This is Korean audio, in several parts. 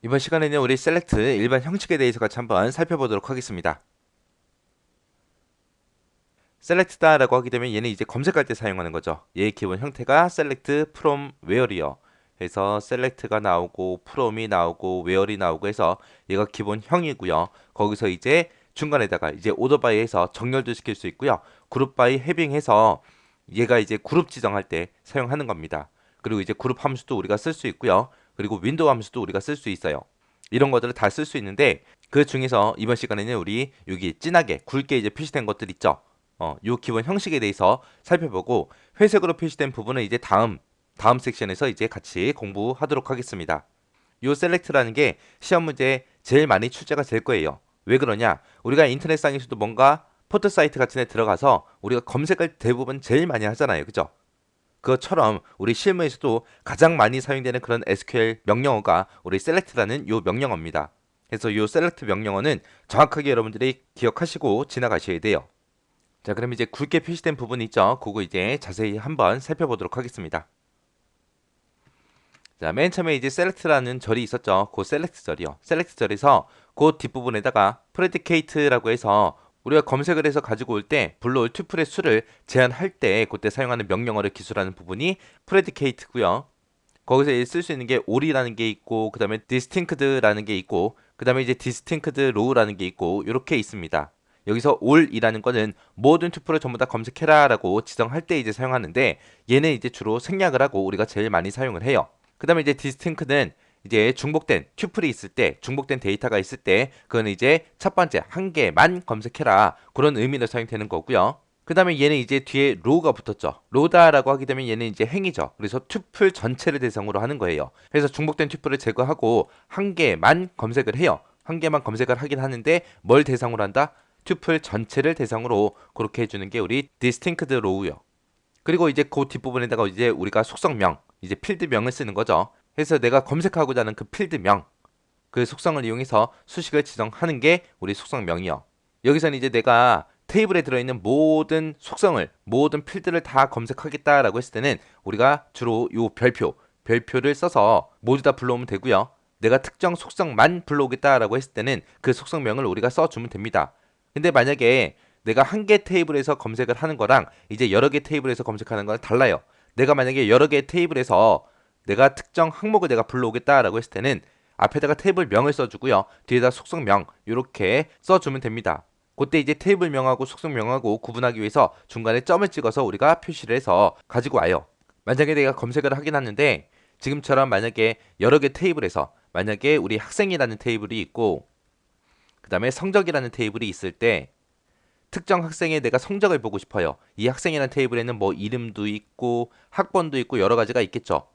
이번 시간에는 우리 셀렉트 일반 형식에 대해서 같이 한번 살펴보도록 하겠습니다. 셀렉트다라고 하게 되면 얘는 이제 검색할 때 사용하는 거죠. 얘의 기본 형태가 select from where이요. 해서 select가 나오고 from이 나오고 where이 나오고 해서 얘가 기본 형이고요. 거기서 이제 중간에다가 이제 order by해서 정렬도 시킬 수 있고요. group by having 해서 얘가 이제 그룹 지정할 때 사용하는 겁니다. 그리고 이제 그룹 함수도 우리가 쓸 수 있고요. 그리고 윈도우 함수도 우리가 쓸 수 있어요. 이런 것들을 다 쓸 수 있는데 그 중에서 이번 시간에는 우리 여기 진하게 굵게 이제 표시된 것들 있죠. 요 기본 형식에 대해서 살펴보고 회색으로 표시된 부분은 이제 다음 섹션에서 이제 같이 공부하도록 하겠습니다. 요 셀렉트라는 게 시험 문제에 제일 많이 출제가 될 거예요. 왜 그러냐? 우리가 인터넷상에서도 뭔가 포털 사이트 같은 데 들어가서 우리가 검색을 대부분 제일 많이 하잖아요. 그죠? 그것처럼 우리 실무에서도 가장 많이 사용되는 그런 SQL 명령어가 우리 select라는 요 명령어입니다. 그래서 요 select 명령어는 정확하게 여러분들이 기억하시고 지나가셔야 돼요. 자, 그럼 이제 굵게 표시된 부분 있죠? 그거 이제 자세히 한번 살펴보도록 하겠습니다. 자, 맨 처음에 이제 select라는 절이 있었죠. 그 select 절이요. select 절에서 그 뒷부분에다가 predicate라고 해서 우리가 검색을 해서 가지고 올 때 불러올 튜플의 수를 제한할 때 그때 사용하는 명령어를 기술하는 부분이 predicate고요. 거기서 쓸 수 있는 게 all이라는 게 있고 그 다음에 distinct라는 게 있고 그 다음에 이제 distinct row라는 게 있고 이렇게 있습니다. 여기서 all이라는 거는 모든 튜플을 전부 다 검색해라 라고 지정할 때 이제 사용하는데 얘는 이제 주로 생략을 하고 우리가 제일 많이 사용을 해요. 그 다음에 이제 distinct는 이제 중복된 튜플이 있을 때, 중복된 데이터가 있을 때, 그거는 이제 첫 번째 한 개만 검색해라 그런 의미로 사용되는 거고요. 그 다음에 얘는 이제 뒤에 로우가 붙었죠. 로다라고 하게 되면 얘는 이제 행이죠. 그래서 튜플 전체를 대상으로 하는 거예요. 그래서 중복된 튜플을 제거하고 한 개만 검색을 해요. 한 개만 검색을 하긴 하는데 뭘 대상으로 한다? 튜플 전체를 대상으로 그렇게 해주는 게 우리 distinct row요. 그리고 이제 그 뒷부분에다가 이제 우리가 속성명, 이제 필드명을 쓰는 거죠. 그래서 내가 검색하고자 하는 그 필드명, 그 속성을 이용해서 수식을 지정하는 게 우리 속성명이요. 여기서는 이제 내가 테이블에 들어있는 모든 속성을, 모든 필드를 다 검색하겠다라고 했을 때는 우리가 주로 요 별표를 써서 모두 다 불러오면 되고요. 내가 특정 속성만 불러오겠다라고 했을 때는 그 속성명을 우리가 써주면 됩니다. 근데 만약에 내가 한 개 테이블에서 검색을 하는 거랑 이제 여러 개 테이블에서 검색하는 거랑 달라요. 내가 만약에 여러 개 테이블에서 내가 특정 항목을 내가 불러오겠다라고 했을 때는 앞에다가 테이블명을 써주고요. 뒤에다 속성명 이렇게 써주면 됩니다. 그때 이제 테이블명하고 속성명하고 구분하기 위해서 중간에 점을 찍어서 우리가 표시를 해서 가지고 와요. 만약에 내가 검색을 하긴 하는데 지금처럼 만약에 여러 개 테이블에서 만약에 우리 학생이라는 테이블이 있고 그 다음에 성적이라는 테이블이 있을 때 특정 학생의 내가 성적을 보고 싶어요. 이 학생이라는 테이블에는 뭐 이름도 있고 학번도 있고 여러 가지가 있겠죠.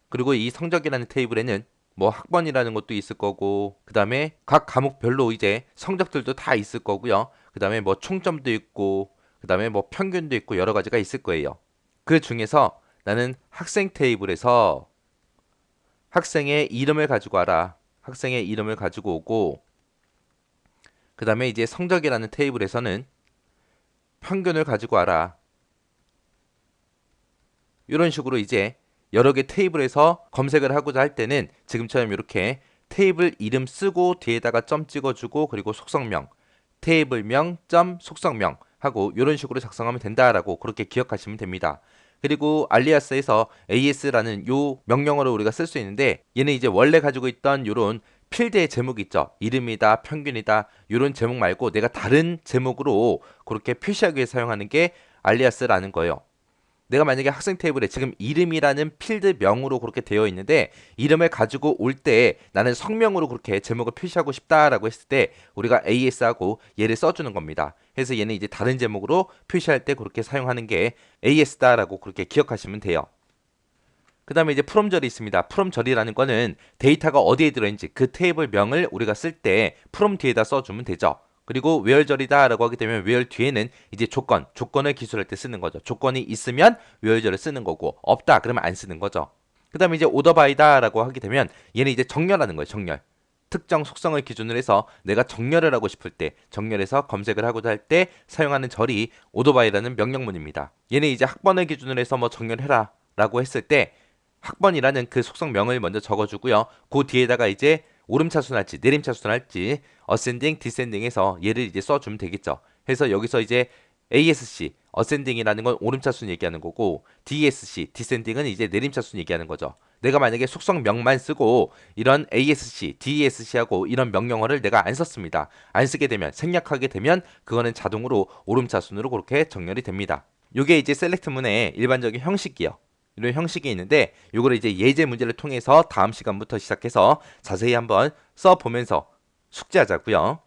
그리고 이 성적이라는 테이블에는 뭐 학번이라는 것도 있을 거고 그다음에 각 과목별로 이제 성적들도 다 있을 거고요. 그다음에 뭐 총점도 있고 그다음에 뭐 평균도 있고 여러 가지가 있을 거예요. 그 중에서 나는 학생 테이블에서 학생의 이름을 가지고 와라. 학생의 이름을 가지고 오고 그다음에 이제 성적이라는 테이블에서는 평균을 가지고 와라. 이런 식으로 이제 여러 개 테이블에서 검색을 하고자 할 때는 지금처럼 이렇게 테이블 이름 쓰고 뒤에다가 점 찍어주고 그리고 속성명, 테이블명, 점, 속성명 하고 이런 식으로 작성하면 된다라고 그렇게 기억하시면 됩니다. 그리고 알리아스에서 AS라는 요 명령어를 우리가 쓸 수 있는데 얘는 이제 원래 가지고 있던 요런 필드의 제목이 있죠. 이름이다, 평균이다 이런 제목 말고 내가 다른 제목으로 그렇게 표시하기 위해 사용하는 게 알리아스라는 거예요. 내가 만약에 학생 테이블에 지금 이름이라는 필드명으로 그렇게 되어 있는데 이름을 가지고 올 때 나는 성명으로 그렇게 제목을 표시하고 싶다라고 했을 때 우리가 AS하고 얘를 써주는 겁니다. 그래서 얘는 이제 다른 제목으로 표시할 때 그렇게 사용하는 게 AS다라고 그렇게 기억하시면 돼요. 그 다음에 이제 프롬절이 있습니다. 프롬절이라는 거는 데이터가 어디에 들어있는지 그 테이블 명을 우리가 쓸 때 프롬 뒤에다 써주면 되죠. 그리고 where절이다라고 하게 되면 where 뒤에는 이제 조건을 기술할 때 쓰는 거죠. 조건이 있으면 where절을 쓰는 거고 없다 그러면 안 쓰는 거죠. 그 다음에 이제 order by다라고 하게 되면 얘는 이제 정렬하는 거예요. 정렬. 특정 속성을 기준으로 해서 내가 정렬을 하고 싶을 때 정렬해서 검색을 하고자 할 때 사용하는 절이 order by라는 명령문입니다. 얘는 이제 학번을 기준으로 해서 뭐 정렬해라 라고 했을 때 학번이라는 그 속성명을 먼저 적어주고요. 그 뒤에다가 이제 오름차순 할지 내림차순 할지 어센딩, 디센딩해서 얘를 이제 써주면 되겠죠. 해서 여기서 이제 ASC 어센딩이라는 건 오름차순 얘기하는 거고 DSC 디센딩은 이제 내림차순 얘기하는 거죠. 내가 만약에 속성명만 쓰고 이런 ASC, DSC하고 이런 명령어를 내가 안 썼습니다. 안 쓰게 되면 생략하게 되면 그거는 자동으로 오름차순으로 그렇게 정렬이 됩니다. 요게 이제 셀렉트문의 일반적인 형식이요. 이런 형식이 있는데 요거를 이제 예제 문제를 통해서 다음 시간부터 시작해서 자세히 한번 써보면서 숙지하자고요.